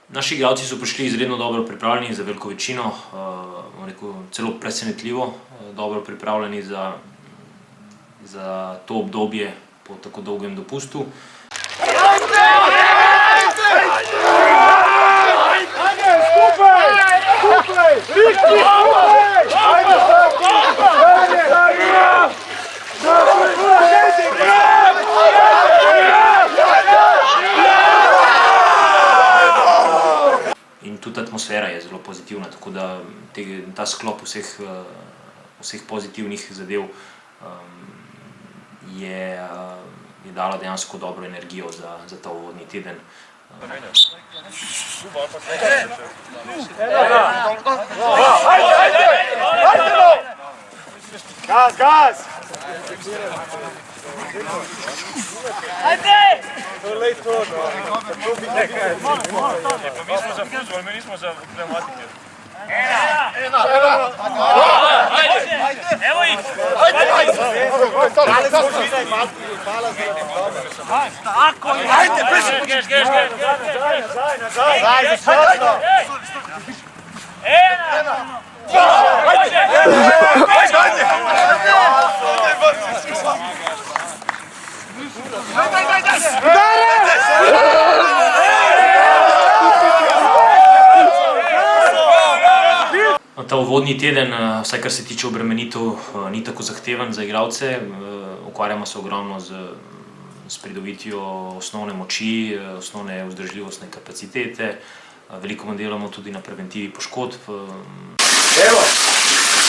Naši igralci so prišli izredno dobro pripravljeni za veliko večino, celo presenetljivo dobro pripravljeni za to obdobje po tako dolgem dopustu. In tudi atmosfera je zelo pozitivna, tako da ta sklop vseh pozitivnih zadev je dala dejansko dobro energijo za ta uvodni teden. Gas, gas! Ajde! To je late turn, no. Mi smo za fuzbol, mi nismo za pneumatike. Ena! Evo ih! Tako je! Ajde, geš! Nazaj, zasno! Ena! Ta uvodni teden, vsaj kar se tiče obremenitev, ni tako zahteven za igralce. Ukvarjamo se ogromno s pridobitvijo osnovne moči, osnovne vzdržljivostne kapacitete. Veliko delamo tudi na preventivi poškodb. Evo,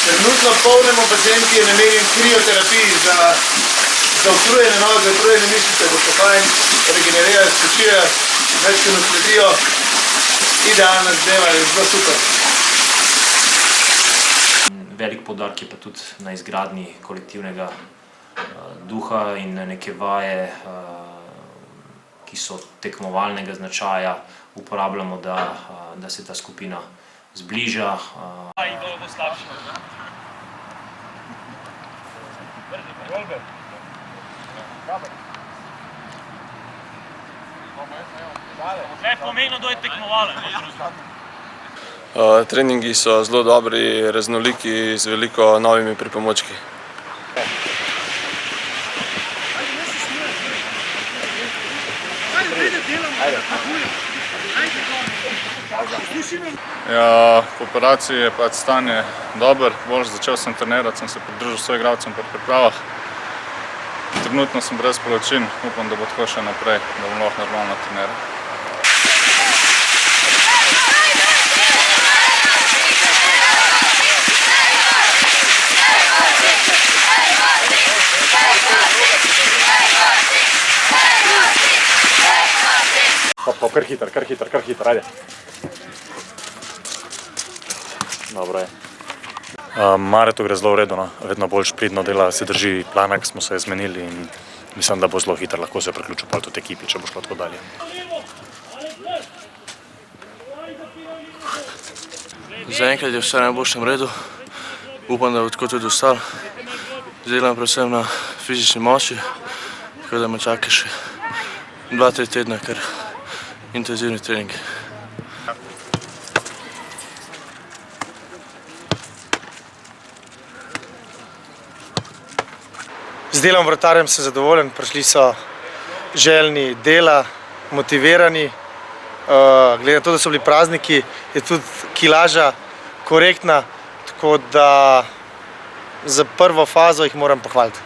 trenutno polnemo bazen, ki je namenjen krioterapiji za utrujene noge, utrujene mišice, da se fajn regenerirajo, spočijo, večkrat sledijo. Idealna zadeva je zelo super. Velik poudarek je pa tudi na izgradnji kolektivnega duha in neke vaje, ki so tekmovalnega značaja, uporabljamo, da se ta skupina zbliža. Ne pomeni, da je tekmovalen. Treningi so zelo dobri, raznoliki, z veliko novimi pripomočki. Ja, po operaciji je pač stanje dobro, bolj začel sem trenirati, sem se pridružil soigralcem pri pripravah. Trenutno sem brez bolečin, upam, da bo tako še naprej, da bom lahko normalno treniral. Kar hiter, ajde. Dobro je. Maretu gre zelo v redu, vedno bolj špridno dela, se drži plana, ki smo se zmenili in mislim, da bo zelo hiter, lahko se priključil pa tudi ekipi, če bo šlo tako dalje. Zaenkrat je vse v najboljšem redu, upam, da bo tako tudi ostalo. Delam predvsem na fizični moči, tako da me čaka še 2-3 tedna, kar intenzivni trening. Z delom vratarjem sem zadovoljen, prišli so željni dela, motivirani. Glede na to, da so bili prazniki, je tudi kilaža korektna, tako da za prvo fazo jih moram pohvaliti.